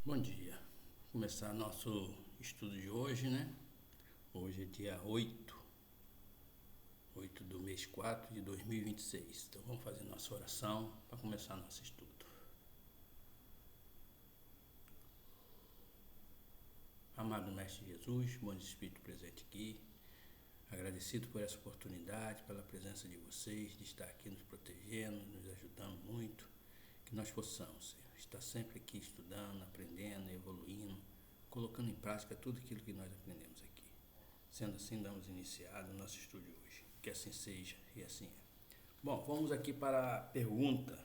Bom dia. Vou começar nosso estudo de hoje, né? Hoje é dia 8 do mês 4 de 2026. Então vamos fazer nossa oração para começar nosso estudo. Amado Mestre Jesus, bom Espírito presente aqui, agradecido por essa oportunidade, pela presença de vocês, de estar aqui nos protegendo, nos ajudando muito, que nós possamos, Senhor, estar sempre aqui estudando, aprendendo, evoluindo, colocando em prática tudo aquilo que nós aprendemos aqui. Sendo assim, damos iniciado o nosso estudo de hoje. Que assim seja e assim é. Bom, vamos aqui para a pergunta.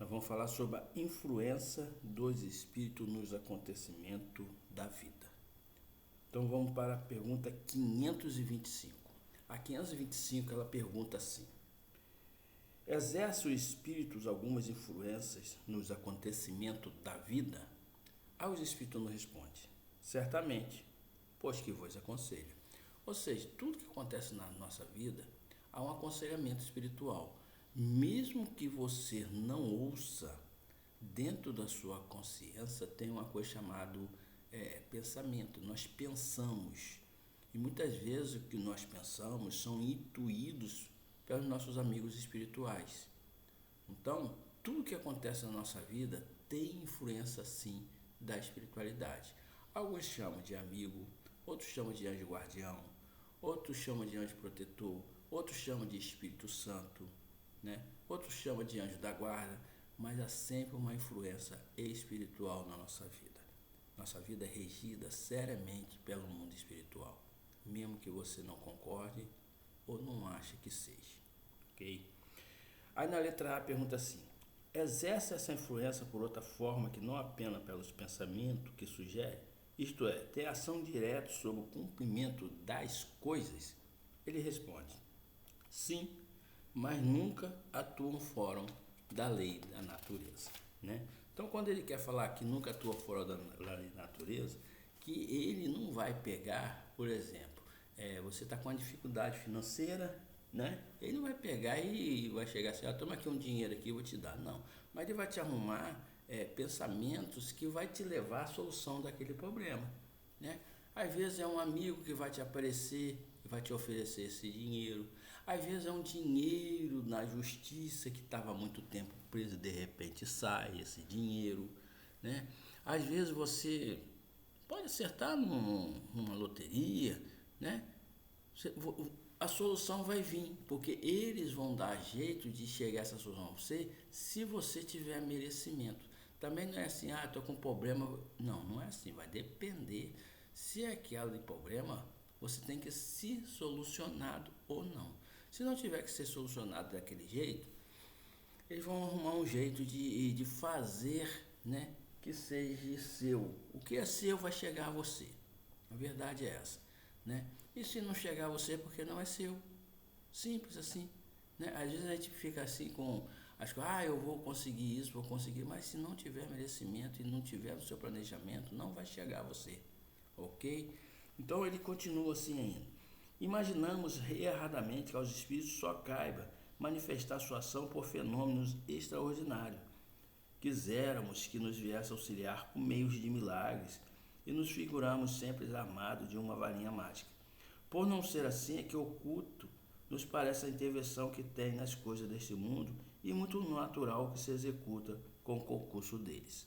Nós vamos falar sobre a influência dos espíritos nos acontecimentos da vida. Então vamos para a pergunta 525. A 525 ela pergunta assim: exerce os espíritos algumas influências nos acontecimentos da vida? Aí os espíritos nos respondem: certamente, pois que vos aconselho. Ou seja, tudo que acontece na nossa vida há um aconselhamento espiritual. Mesmo que você não ouça, dentro da sua consciência tem uma coisa chamada pensamento. Nós pensamos. E muitas vezes o que nós pensamos são intuídos pelos nossos amigos espirituais. Então, tudo que acontece na nossa vida tem influência sim da espiritualidade. Alguns chamam de amigo, outros chamam de anjo guardião, outros chamam de anjo protetor, outros chamam de Espírito Santo, né? Outros chamam de anjo da guarda, mas há sempre uma influência espiritual na nossa vida. Nossa vida é regida seriamente pelo mundo espiritual, mesmo que você não concorde ou não ache que seja, ok? Aí na letra A pergunta assim: exerce essa influência por outra forma que não apenas pelos pensamentos que sugere? Isto é, tem ação direta sobre o cumprimento das coisas? Ele responde: sim, mas nunca atuam fora da lei da natureza, né? Então, quando ele quer falar que nunca atua fora da lei da natureza, que ele não vai pegar, por exemplo, você está com uma dificuldade financeira, né? Ele não vai pegar e vai chegar assim: toma aqui um dinheiro aqui, eu vou te dar. Não, mas ele vai te arrumar pensamentos que vai te levar à solução daquele problema, né? Às vezes é um amigo que vai te aparecer e vai te oferecer esse dinheiro. Às vezes é um dinheiro na justiça que estava há muito tempo preso e de repente sai esse dinheiro, né? Às vezes você pode acertar numa loteria, né? A solução vai vir, porque eles vão dar jeito de chegar a essa solução a você, se você tiver merecimento. Também não é assim: estou com problema. Não, não é assim, vai depender. Se é aquele problema, você tem que ser solucionado ou não. Se não tiver que ser solucionado daquele jeito, eles vão arrumar um jeito de fazer, né, que seja seu. O que é seu vai chegar a você. A verdade é essa, né? E se não chegar a você, é porque não é seu. Simples assim, né? Às vezes a gente fica assim com as coisas: eu vou conseguir isso, vou conseguir, mas se não tiver merecimento e não tiver no seu planejamento, não vai chegar a você, ok? Então ele continua assim ainda: imaginamos erradamente que aos espíritos só caiba manifestar sua ação por fenômenos extraordinários. Quiséramos que nos viesse auxiliar por meios de milagres e nos figuramos sempre armados de uma varinha mágica. Por não ser assim, é que oculto nos parece a intervenção que tem nas coisas deste mundo e muito natural que se executa com o concurso deles.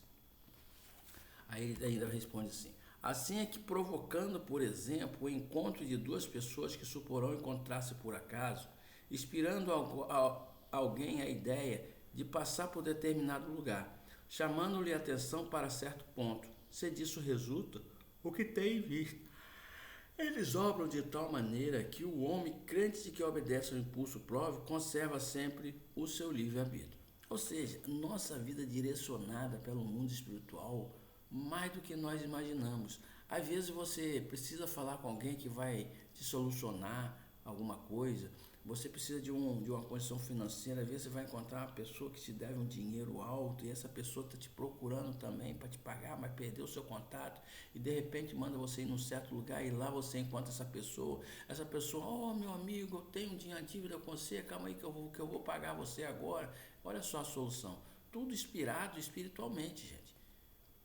Aí ele ainda responde assim: assim é que, provocando, por exemplo, o encontro de duas pessoas que suporão encontrar-se por acaso, inspirando alguém a ideia de passar por determinado lugar, chamando-lhe a atenção para certo ponto, se disso resulta o que tem visto. Eles obram de tal maneira que o homem, crente de que obedece ao impulso próprio, conserva sempre o seu livre-arbítrio. Ou seja, nossa vida é direcionada pelo mundo espiritual mais do que nós imaginamos. Às vezes você precisa falar com alguém que vai te solucionar alguma coisa, você precisa de uma condição financeira. Às vezes você vai encontrar uma pessoa que te deve um dinheiro alto e essa pessoa está te procurando também para te pagar, mas perdeu o seu contato e de repente manda você ir num certo lugar e lá você encontra essa pessoa. Essa pessoa: meu amigo, eu tenho uma dívida com você, calma aí que eu vou pagar você agora. Olha só a solução. Tudo inspirado espiritualmente, gente.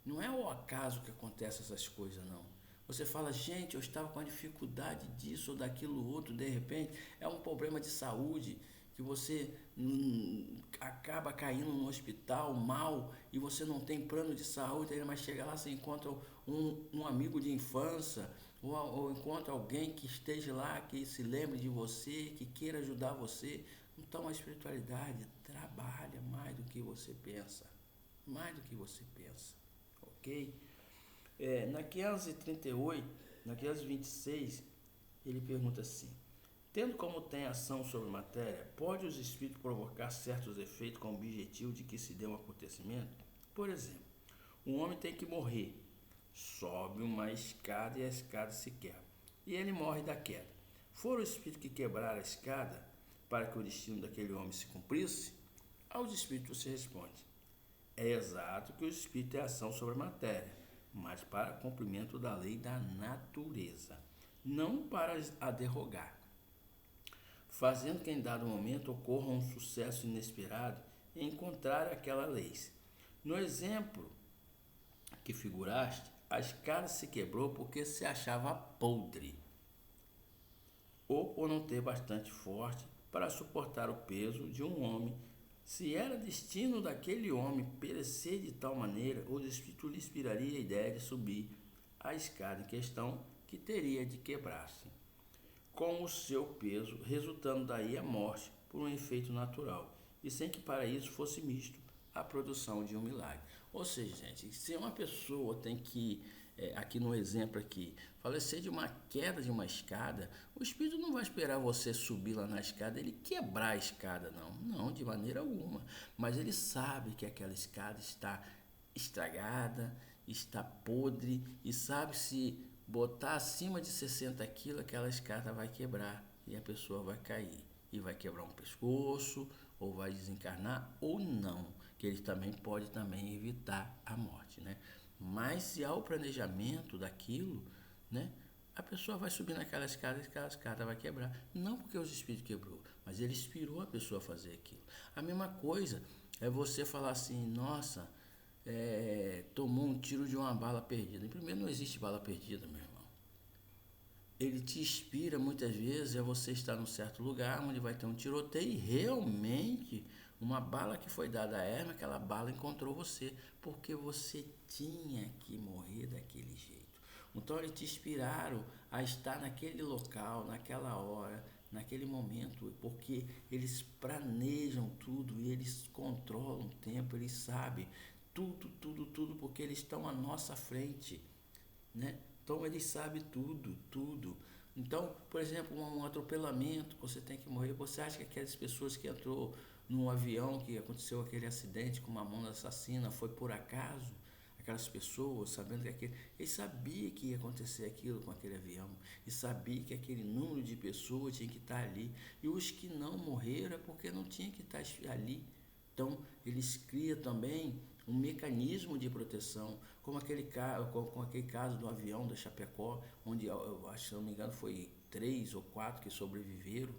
Não é ao acaso que acontecem essas coisas, não. Você fala, gente, eu estava com a dificuldade disso ou daquilo outro, de repente é um problema de saúde que você acaba caindo no hospital mal e você não tem plano de saúde, mas chega lá, você encontra um amigo de infância ou encontra alguém que esteja lá, que se lembre de você, que queira ajudar você. Então a espiritualidade trabalha mais do que você pensa, mais do que você pensa, ok? Na 538, na 526, ele pergunta assim: tendo como tem ação sobre matéria, pode os espíritos provocar certos efeitos com o objetivo de que se dê um acontecimento? Por exemplo, um homem tem que morrer, sobe uma escada e a escada se quebra, e ele morre da queda. For o espírito que quebrar a escada para que o destino daquele homem se cumprisse? Aos espíritos se responde: é exato que o espírito é ação sobre a matéria, mas para cumprimento da lei da natureza, não para a derrogar, fazendo que em dado momento ocorra um sucesso inesperado em encontrar aquela lei. No exemplo que figuraste, a escada se quebrou porque se achava podre, ou por não ter bastante forte para suportar o peso de um homem. Se era destino daquele homem perecer de tal maneira, o espírito lhe inspiraria a ideia de subir a escada em questão, que teria de quebrar-se com o seu peso, resultando daí a morte por um efeito natural, e sem que para isso fosse misto a produção de um milagre. Ou seja, gente, se uma pessoa tem que, aqui no exemplo aqui, falecer de uma queda de uma escada, o espírito não vai esperar você subir lá na escada, ele quebrar a escada, não, de maneira alguma. Mas ele sabe que aquela escada está estragada, está podre, e sabe se botar acima de 60 quilos, aquela escada vai quebrar e a pessoa vai cair. E vai quebrar um pescoço, ou vai desencarnar, ou não. Que ele também pode também evitar a morte, né? Mas se há o planejamento daquilo, né? A pessoa vai subir naquela escada e aquela escada vai quebrar. Não porque os espíritos quebrou, mas ele inspirou a pessoa a fazer aquilo. A mesma coisa é você falar assim, nossa, tomou um tiro de uma bala perdida. Primeiro, não existe bala perdida, meu irmão. Ele te inspira muitas vezes a você estar num certo lugar onde vai ter um tiroteio e realmente uma bala que foi dada a Hermes, aquela bala encontrou você, porque você tinha que morrer daquele jeito. Então eles te inspiraram a estar naquele local, naquela hora, naquele momento, porque eles planejam tudo e eles controlam o tempo, eles sabem tudo, porque eles estão à nossa frente, né? Então eles sabem tudo. Então, por exemplo, um atropelamento, você tem que morrer. Você acha que aquelas pessoas que entrou num avião que aconteceu aquele acidente com uma mão assassina foi por acaso? Aquelas pessoas, sabendo que ele sabia que ia acontecer aquilo com aquele avião, e sabia que aquele número de pessoas tinha que estar ali, e os que não morreram é porque não tinha que estar ali. Então eles criam também um mecanismo de proteção, como com aquele caso do avião da Chapecó, onde eu acho, se não me engano, foi 3 ou 4 que sobreviveram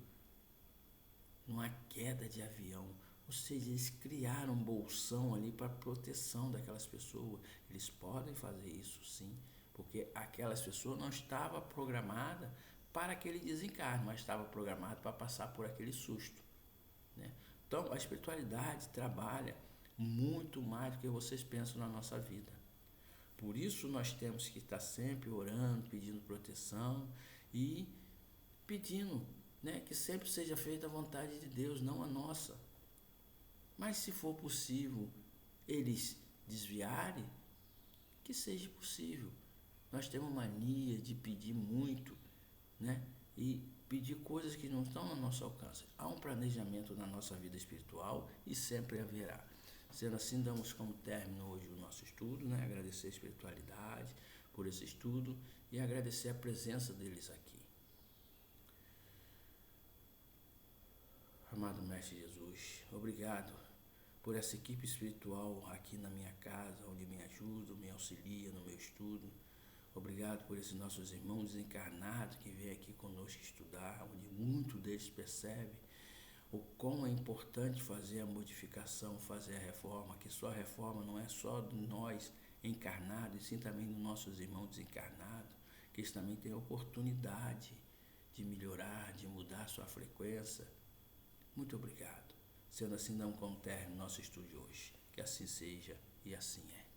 numa queda de avião. Ou seja, eles criaram um bolsão ali para proteção daquelas pessoas. Eles podem fazer isso sim, porque aquelas pessoas não estavam programadas para aquele desencarne, mas estavam programadas para passar por aquele susto, né? Então, a espiritualidade trabalha muito mais do que vocês pensam na nossa vida. Por isso, nós temos que estar sempre orando, pedindo proteção e pedindo, né, que sempre seja feita a vontade de Deus, não a nossa. Mas se for possível eles desviarem, que seja possível. Nós temos mania de pedir muito, né? E pedir coisas que não estão ao nosso alcance. Há um planejamento na nossa vida espiritual e sempre haverá. Sendo assim, damos como término hoje o nosso estudo, né? Agradecer a espiritualidade por esse estudo e agradecer a presença deles aqui. Amado Mestre Jesus, obrigado por essa equipe espiritual aqui na minha casa, onde me ajuda, me auxilia no meu estudo. Obrigado por esses nossos irmãos desencarnados que vêm aqui conosco estudar, onde muito deles percebe o quão é importante fazer a modificação, fazer a reforma, que só a reforma não é só de nós, encarnados, e sim também nos nossos irmãos desencarnados, que eles também têm a oportunidade de melhorar, de mudar a sua frequência. Muito obrigado. Sendo assim, damos como término nosso estudo de hoje. Que assim seja e assim é.